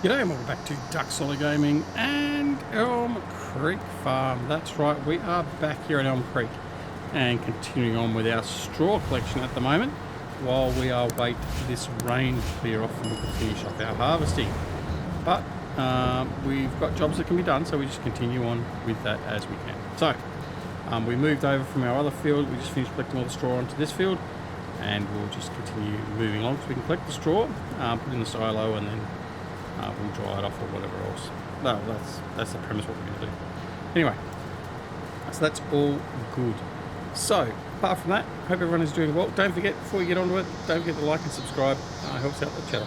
G'day and welcome back to Duck Solid Gaming and Elm Creek Farm. That's right, we are back here at Elm Creek and continuing on with our straw collection at the moment while we are waiting for this rain to clear off and we can finish up our harvesting. But we've got jobs that can be done, so we just continue on with that as we can. So we moved over from our other field. We just finished collecting all the straw onto this field and we'll just continue moving along so we can collect the straw, put it in the silo, and then we'll dry it off or whatever else. No, that's the premise what we're going to do. Anyway, so that's all good. So, apart from that, hope everyone is doing well. Don't forget, before you get onto it, don't forget to like and subscribe. It helps out the channel.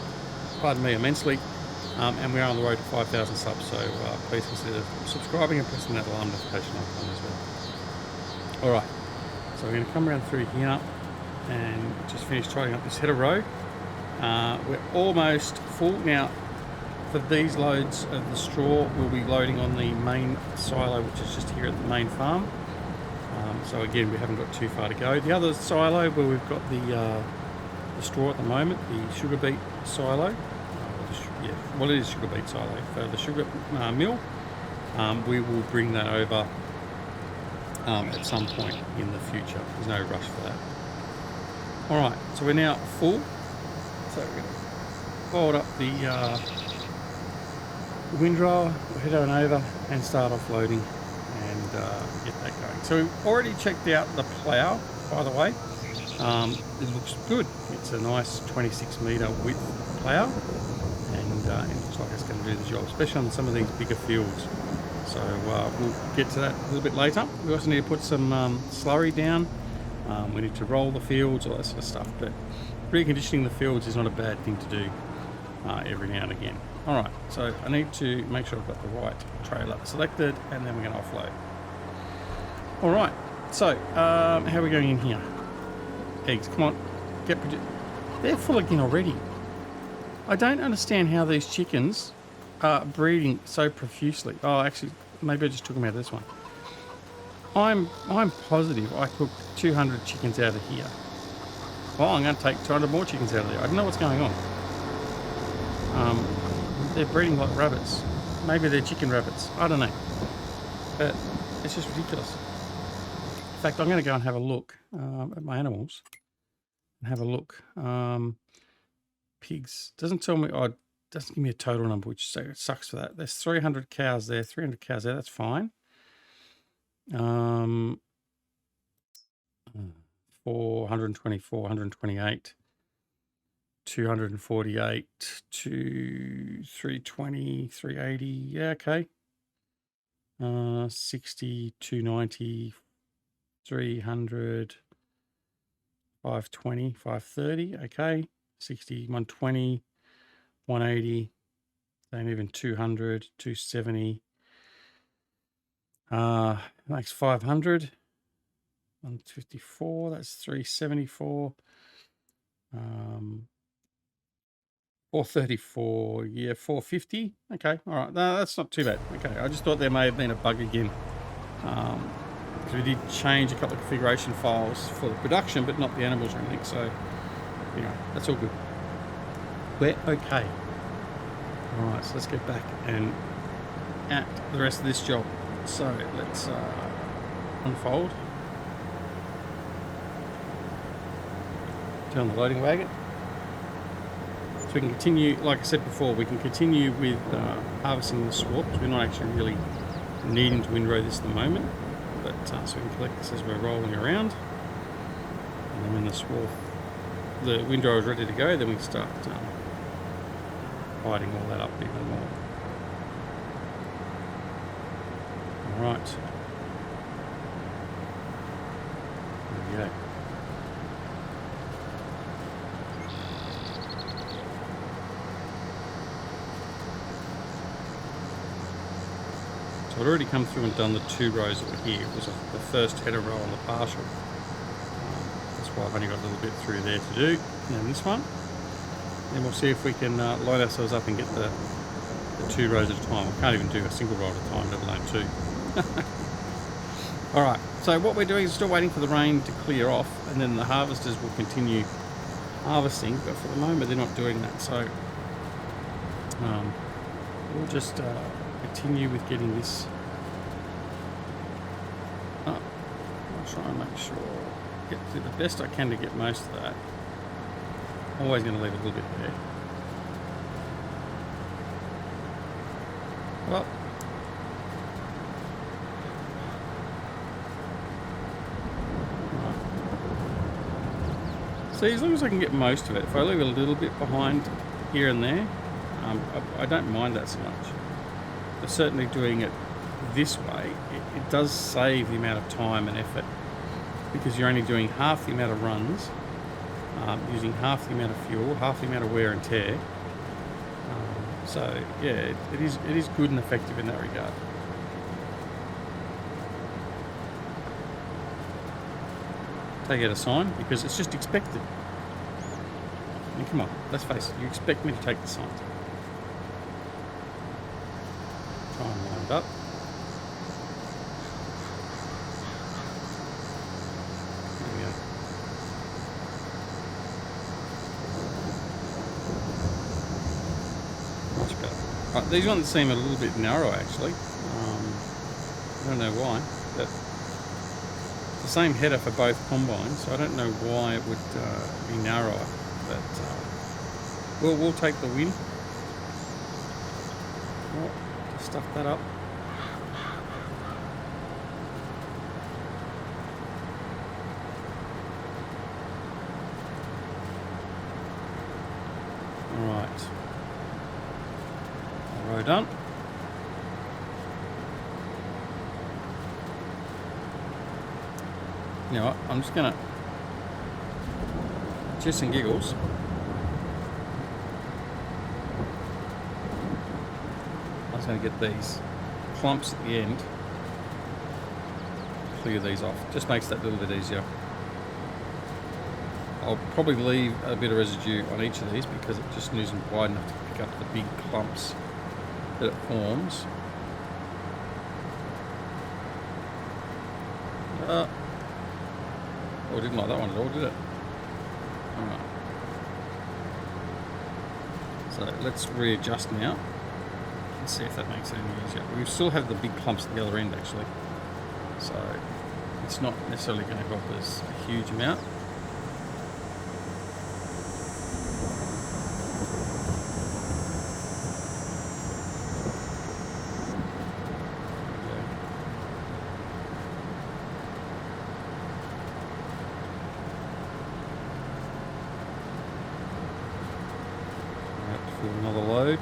Pardon me immensely. And we are on the road to 5,000 subs, so please consider subscribing and pressing that alarm notification icon as well. Alright, so we're going to come around through here and just finish tidying up this header row. We're almost full now. For these loads of the straw, we'll be loading on the main silo, which is just here at the main farm. So again, we haven't got too far to go. The other silo where we've got the straw at the moment, the sugar beet silo, it is sugar beet silo for the sugar mill. We will bring that over at some point in the future. There's no rush for that. All right, so we're now full. So we're going to fold up the windrower, we'll head on over and start offloading and get that going. So we've already checked out the plough, by the way. It looks good. It's a nice 26 metre width plough, and it looks like it's going to do the job, especially on some of these bigger fields. So we'll get to that a little bit later. We also need to put some slurry down. We need to roll the fields, all that sort of stuff, but reconditioning the fields is not a bad thing to do every now and again. Alright, so I need to make sure I've got the right trailer selected, and then we're going to offload. Alright, so how are we going in here? Eggs, come on, they're full again already. I don't understand how these chickens are breeding so profusely. Oh, actually, maybe I just took them out of this one. I'm positive I cooked 200 chickens out of here. Well, I'm going to take 200 more chickens out of there. I don't know what's going on. They're breeding like rabbits. Maybe they're chicken rabbits. I don't know. But it's just ridiculous. In fact, I'm going to go and have a look at my animals. And have a look. Pigs. Doesn't tell me, doesn't give me a total number, which sucks for that. There's 300 cows there, 300 cows there. That's fine. 424, 128. 248 to 320, 380, yeah, okay. 60, 290, 300, 520, 530, okay. 60, 120, 180, then even 200, 270. Makes 500. 154, that's 374. 434, yeah, 450. Okay, all right, no, that's not too bad. Okay, I just thought there may have been a bug again, because we did change a couple of configuration files for the production, but not the animals or anything. So, you know, that's all good. We're okay. All right, so let's get back and at the rest of this job. So let's unfold. Turn the loading wagon. So we can continue, like I said before, we can continue with harvesting the swamp. We're not actually really needing to windrow this at the moment, but so we can collect this as we're rolling around. And then when the windrow is ready to go, then we can start hiding all that up even more. All right. There we go. So I'd already come through and done the 2 rows that were here. It was the first header row on the partial. That's why I've only got a little bit through there to do. And then this one. Then we'll see if we can line ourselves up and get the 2 rows at a time. I can't even do a single row at a time, let alone 2. Alright, so what we're doing is still waiting for the rain to clear off, and then the harvesters will continue harvesting, but for the moment they're not doing that. So we'll just continue with getting this up. I'll try and make sure, do the best I can to get most of that. Always going to leave a little bit there. Well, right. See, as long as I can get most of it, if I leave a little bit behind here and there, I don't mind that so much. But certainly doing it this way, it does save the amount of time and effort, because you're only doing half the amount of runs, using half the amount of fuel, half the amount of wear and tear. So yeah, it is good and effective in that regard. Take out a sign because it's just expected. I mean, come on, let's face it, you expect me to take the sign. Try and line it up. There we go. Much better. Right, these ones seem a little bit narrow actually. I don't know why, but it's the same header for both combines, so I don't know why it would be narrower, but we'll take the win. Oh, stuff that up. All right, row done. You know what, I'm just gonna, just and giggles, I was gonna get these clumps at the end, clear these off. Just makes that a little bit easier. I'll probably leave a bit of residue on each of these because it just isn't wide enough to pick up the big clumps that it forms. Oh, I didn't like that one at all, did it? Alright. So let's readjust now and see if that makes it any easier. We still have the big clumps at the other end actually, so it's not necessarily going to help us a huge amount. Another load.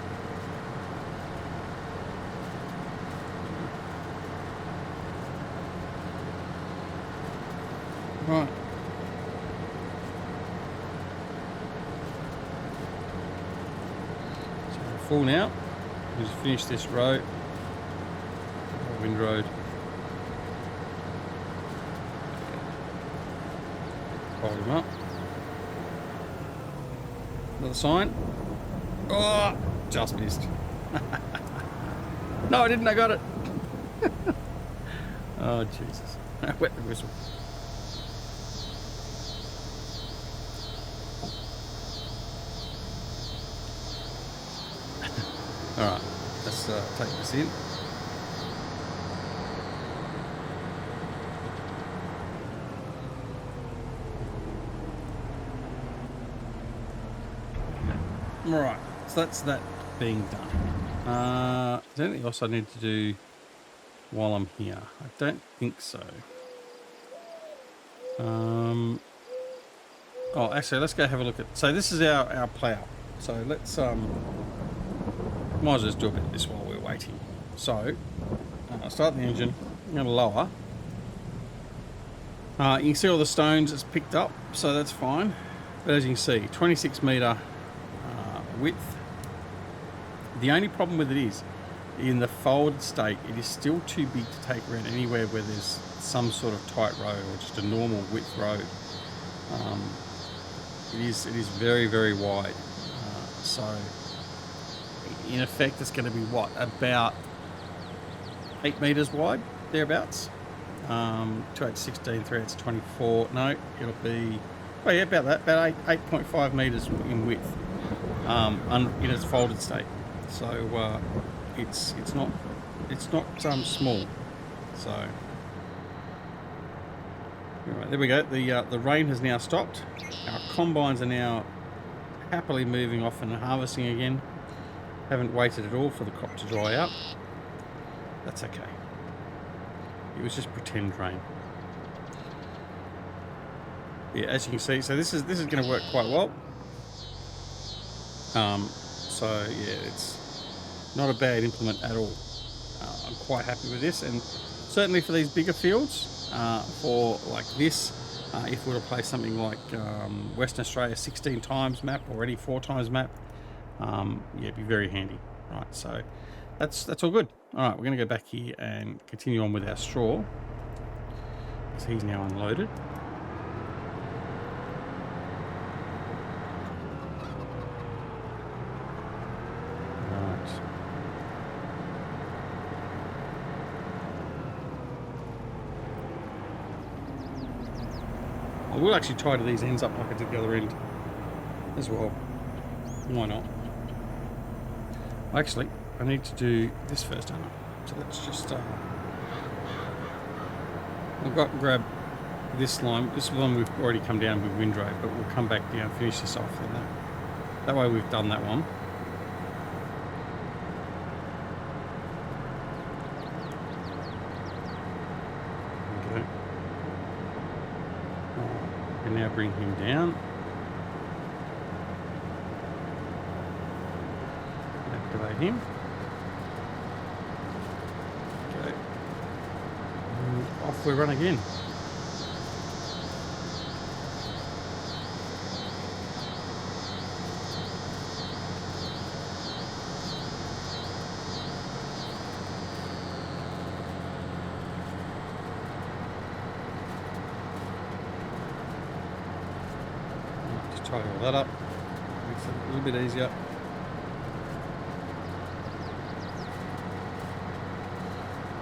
Right. So we're full now. We'll just finish this row. Wind road. Hold him up. Another sign. Oh, just missed. No, I didn't. I got it. Oh, Jesus. I wet the whistle. All right, let's take this in. All right. So that's that being done. Is there anything else I need to do while I'm here? I don't think so. Oh, actually, let's go have a look at. So this is our plough. So let's might as well just do a bit of this while we're waiting. So start the engine. I'm going to lower. You can see all the stones it's picked up, so that's fine. But as you can see, 26 metre width. The only problem with it is, in the folded state, it is still too big to take around anywhere where there's some sort of tight road or just a normal width road. It is very, very wide. So in effect, it's going to be what, about 8 metres wide, thereabouts. 2 8 16, 3 8 24. No, it'll be, well, yeah, about that, about 8.5 metres in width, in its folded state. So it's not small. So anyway, there we go. The rain has now stopped. Our combines are now happily moving off and harvesting again. Haven't waited at all for the crop to dry out. That's okay. It was just pretend rain. Yeah, as you can see, so this is going to work quite well. So yeah, it's not a bad implement at all. I'm quite happy with this, and certainly for these bigger fields, for like this, if we were to play something like Western Australia 16 times map or any 4 times map, yeah, it'd be very handy. Right, so that's all good. All right, we're going to go back here and continue on with our straw. So he's now unloaded. I will actually tie to these ends up like I did the other end as well. Why not? Actually, I need to do this first, don't I? So let's just I'll grab this line. This one we've already come down with windrow, but we'll come back down, finish this off, and that way we've done that one. Okay. We can now bring him down. Activate him. Okay. And off we run again. Tie all that up, makes it a little bit easier.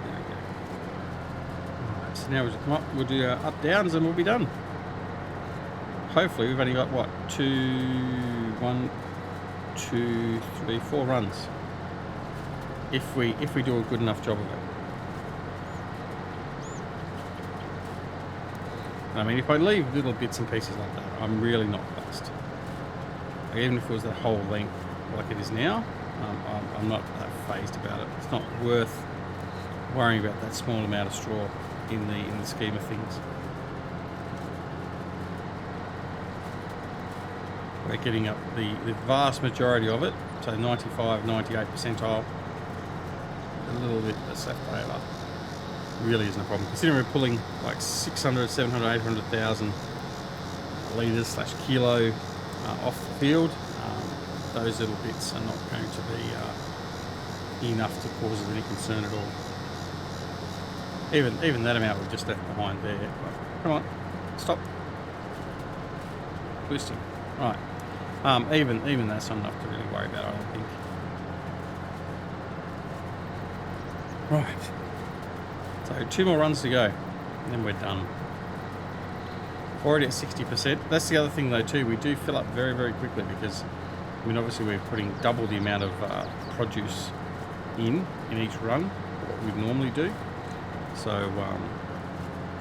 There we go. Alright, so now we'll just come up, we'll do our up downs and we'll be done. Hopefully we've only got what, 4 runs. If we do a good enough job of it. I mean, if I leave little bits and pieces like that, I'm really not fussed. Like, even if it was the whole length like it is now, I'm not that phased about it. It's not worth worrying about that small amount of straw in the scheme of things. We're getting up the vast majority of it, so 95, 98 percentile. A little bit that's left over. Really isn't a problem, considering we're pulling like 600, 700, 800,000 litres / kilo off the field. Those little bits are not going to be enough to cause us any concern at all. Even that amount we've just left behind there. But come on, stop boosting. Right, even that's not enough to really worry about, I don't think. Right. So 2 more runs to go, and then we're done. Already at 60%. That's the other thing though too, we do fill up very, very quickly because, I mean, obviously we're putting double the amount of produce in each run, what we normally do. So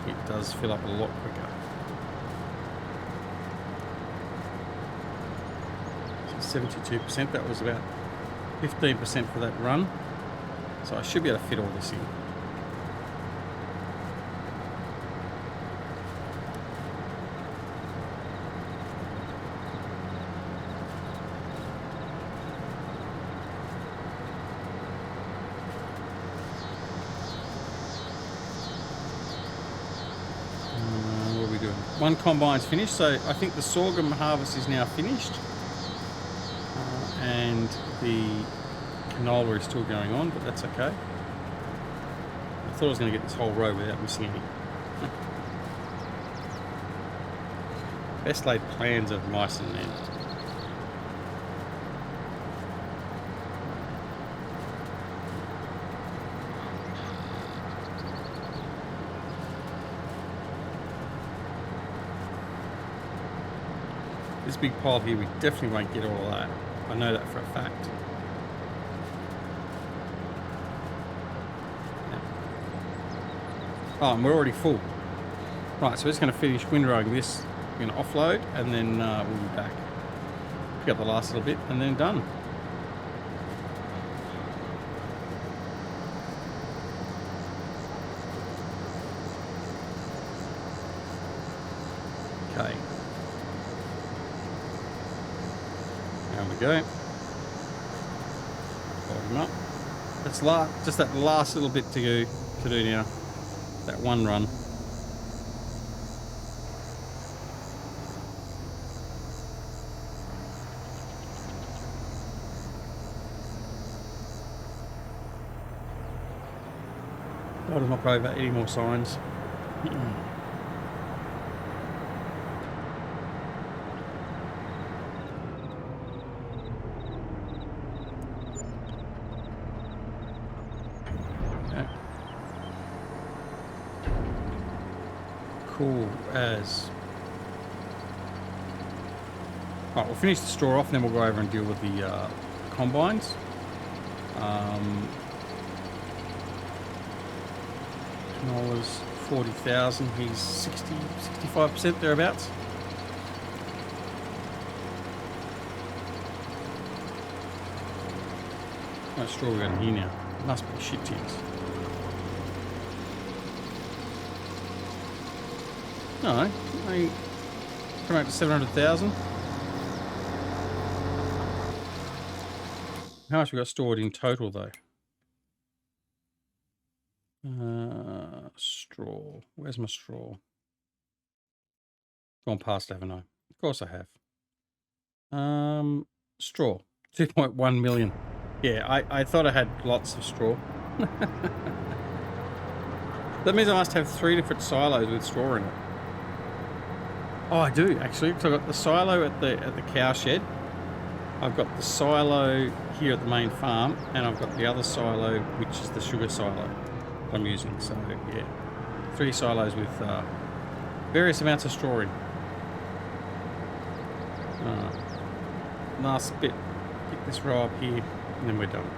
it does fill up a lot quicker. So 72%, that was about 15% for that run. So I should be able to fit all this in. One combine's finished, so I think the sorghum harvest is now finished, and the canola is still going on, but that's okay. I thought I was going to get this whole row without missing any. Best laid plans of mice and men. This big pile here, we definitely won't get all of that. I know that for a fact. Oh, and we're already full. Right, so we're just going to finish windrowing this. We're going to offload, and then we'll be back. Pick up the last little bit, and then done. Okay. There we go. Hold him up. That's just that last little bit to do now. That one run. Hold him up over any more signs. Cool as. Right, we'll finish the straw off, and then we'll go over and deal with the combines. Canola's 40,000. He's 65% thereabouts. How much straw we got in here now? Must be shit tins. No, they come out to 700,000. How much we got stored in total, though? Straw. Where's my straw? Gone past, haven't I? Of course I have. Straw. 2.1 million. Yeah, I thought I had lots of straw. That means I must have 3 different silos with straw in it. Oh, I do actually. So I've got the silo at the cow shed. I've got the silo here at the main farm, and I've got the other silo, which is the sugar silo I'm using. So yeah, 3 silos with various amounts of straw in. Last bit. Pick this row up here, and then we're done.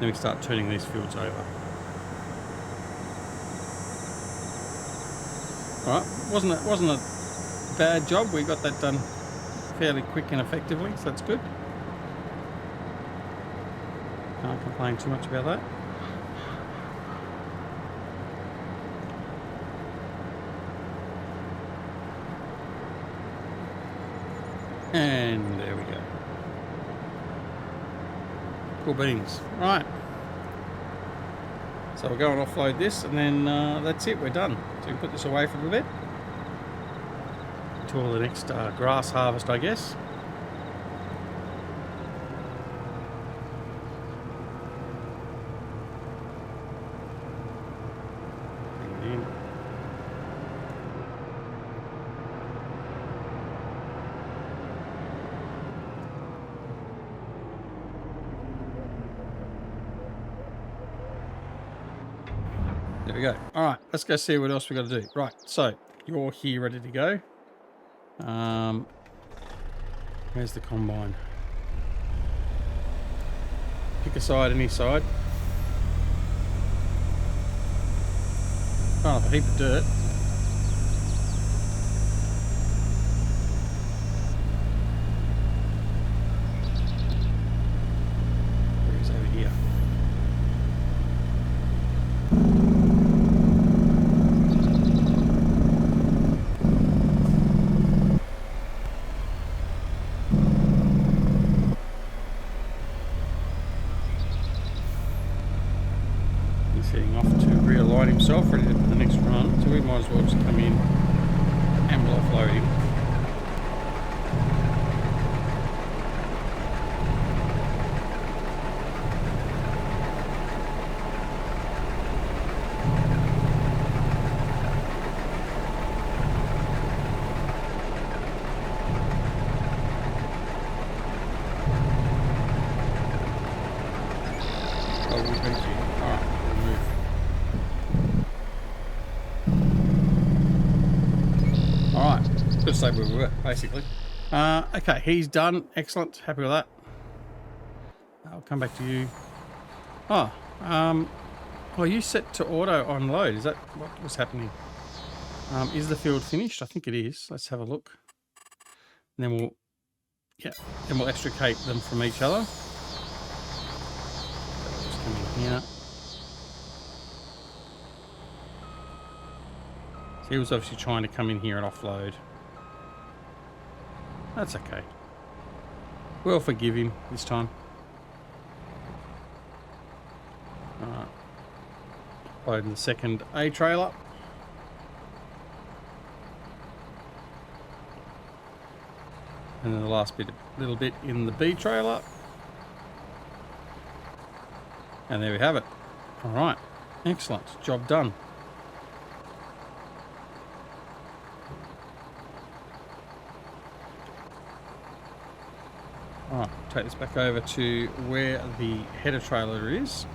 Then we start turning these fields over. Alright, wasn't a bad job. We got that done fairly quick and effectively, so that's good. Can't complain too much about that. And there we go. Cool beans. Right. So we'll go and offload this, and then that's it, we're done. So we can put this away for a little bit until the next grass harvest, I guess. Bring it in. There we go. All right, let's go see what else we got to do. Right, so you're here ready to go. Where's the combine? Pick a side, any side. Oh, a heap of dirt. Where's over here? Heading off to realign himself, ready for the next run, so we might as well just come in and we'll offload him. Just say where we were, basically. Okay, he's done. Excellent. Happy with that. I'll come back to you. Oh, Oh, you set to auto unload. Is that what was happening? Is the field finished? I think it is. Let's have a look. And then we'll extricate them from each other. Just come in here. So he was obviously trying to come in here and offload. That's okay. We'll forgive him this time. Alright. Loading the second A trailer. And then the last little bit in the B trailer. And there we have it. Alright. Excellent. Job done. Alright, take this back over to where the header trailer is.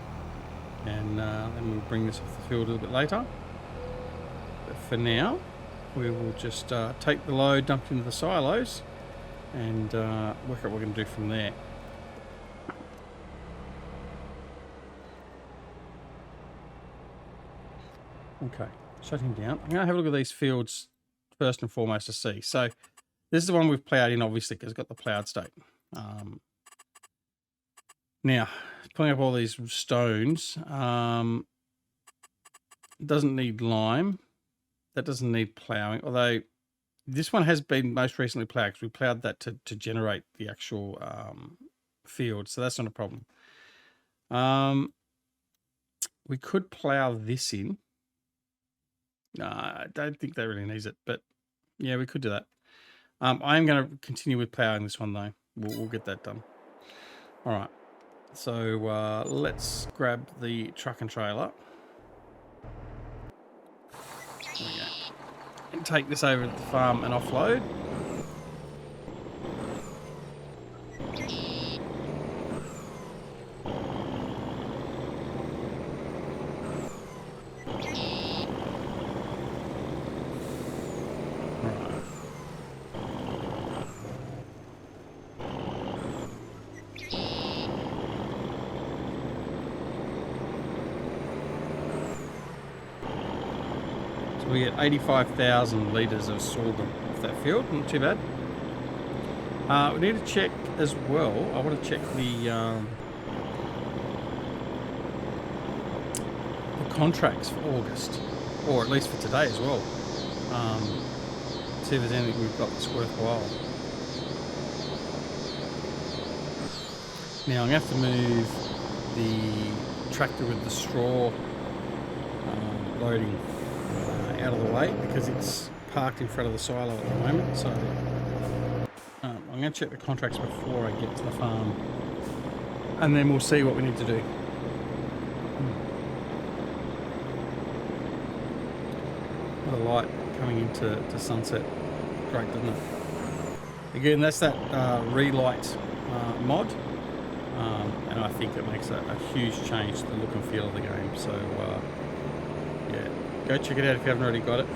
And then we'll bring this off the field a little bit later. But for now, we will just take the load, dump it into the silos, and work out what we're going to do from there. Okay, shut him down. I'm going to have a look at these fields first and foremost to see. So this is the one we've ploughed in, obviously, because it's got the ploughed state. Now, pulling up all these stones, doesn't need lime. That doesn't need ploughing, although this one has been most recently ploughed because we ploughed that to generate the actual field, so that's not a problem. We could plough this in. I don't think that really needs it, but yeah, we could do that. I am going to continue with ploughing this one though. We'll get that done. All right. So let's grab the truck and trailer. There we go. And take this over to the farm and offload. We get 85,000 litres of sorghum off that field, not too bad. We need to check as well. I want to check the contracts for August, or at least for today as well. See if there's anything we've got that's worthwhile. Now I'm going to have to move the tractor with the straw loading out of the way because it's parked in front of the silo at the moment. So I'm going to check the contracts before I get to the farm, and then we'll see what we need to do. The light coming into sunset, great, doesn't it? Again, that's that relight mod, and I think it makes a huge change to the look and feel of the game. So yeah, go check it out if you haven't already got it.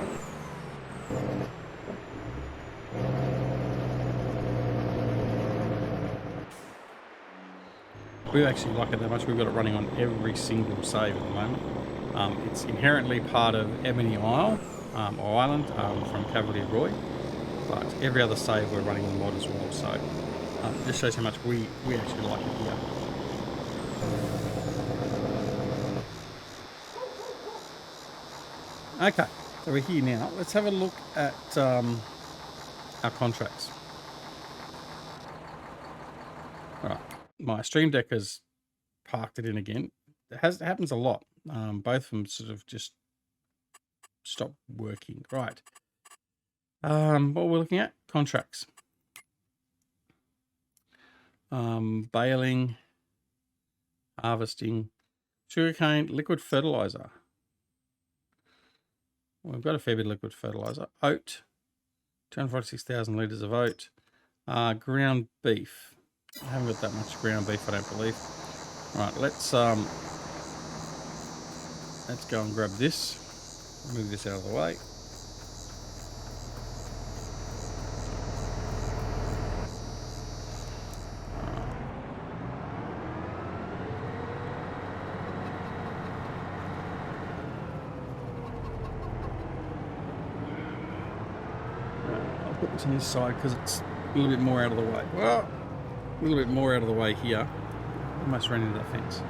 We actually like it that much. We've got it running on every single save at the moment. It's inherently part of Ebony Isle, or Island, from Cavalier Roy, but every other save we're running on mod as well. So just shows how much we actually like it here. Okay, so we're here now. Let's have a look at our contracts. All right, my Stream Deck has parked it in again. It happens a lot. Both of them sort of just stop working. Right. What we're looking at, contracts. Baling, harvesting, sugarcane, liquid fertilizer. We've got a fair bit of liquid fertilizer. Oat, 246,000 litres of oat. Ground beef. I haven't got that much ground beef, I don't believe. All right, let's go and grab this. Move this out of the way. jumps on this side because it's a little bit more out of the way. Well, a little bit more out of the way here. Almost ran into that fence.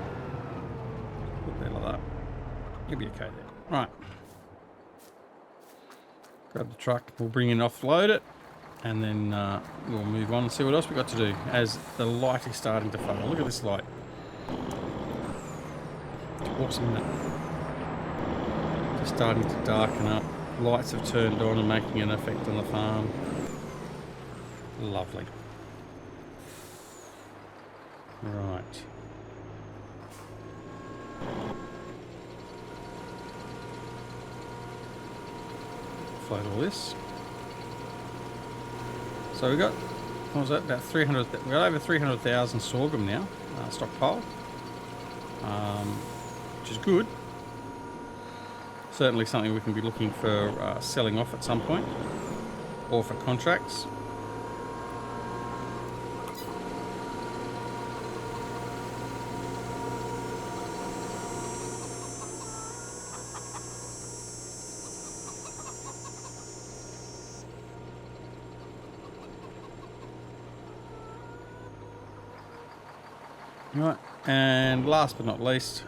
Put that like that. You'll be okay there. Right. Grab the truck. We'll bring it, offload it, and then we'll move on and see what else we've got to do as the light is starting to fail. Look at this light. It's awesome, isn't it? Just starting to darken up. Lights have turned on and making an effect on the farm. Lovely. Right. Float all this. So we got, what was that? About 300. We got over 300,000 sorghum now, stockpile, which is good. Certainly something we can be looking for selling off at some point, or for contracts. Right, and last but not least,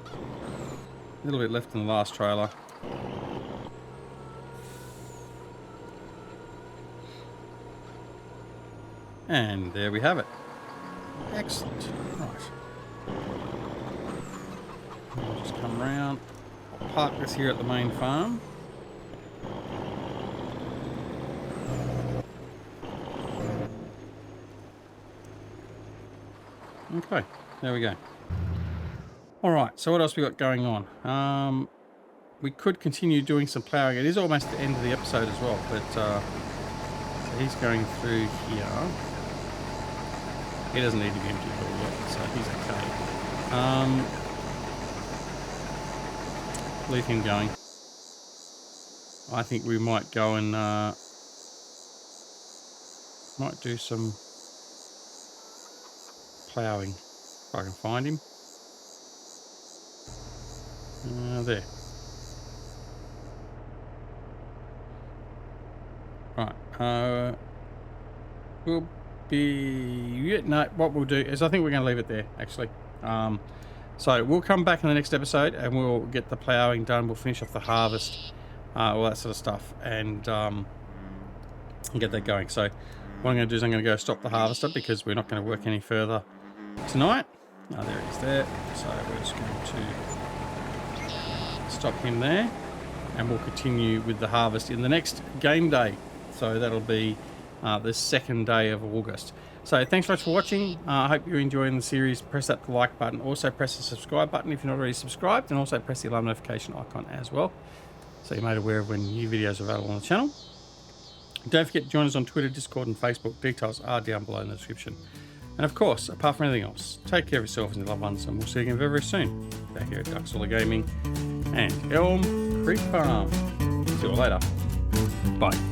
a little bit left in the last trailer. And there we have it. Excellent. Right. I'll just come round. I'll park this here at the main farm. Okay, there we go. Alright, so what else we got going on? We could continue doing some ploughing. It is almost the end of the episode as well, but so he's going through here. He doesn't need to be emptied at all yet, so he's okay. Leave him going. I think we might go and might do some ploughing if I can find him. There. Right. We'll be... No, what we'll do is I think we're going to leave it there, actually. So we'll come back in the next episode and we'll get the ploughing done. We'll finish off the harvest, all that sort of stuff, and get that going. So what I'm going to do is I'm going to go stop the harvester because we're not going to work any further tonight. Oh, there he is there. So we're just going to stop him there, and we'll continue with the harvest in the next game day. So that'll be the second day of August. So thanks very much for watching. I hope you're enjoying the series. Press that like button. Also press the subscribe button if you're not already subscribed, and also press the alarm notification icon as well, so you're made aware of when new videos are available on the channel. Don't forget to join us on Twitter, Discord and Facebook. Details are down below in the description. And of course, apart from anything else, take care of yourself and your loved ones, and we'll see you again very, very soon. Back here at Duck Solar Gaming and Elm Creek Farm. See you all later. Bye.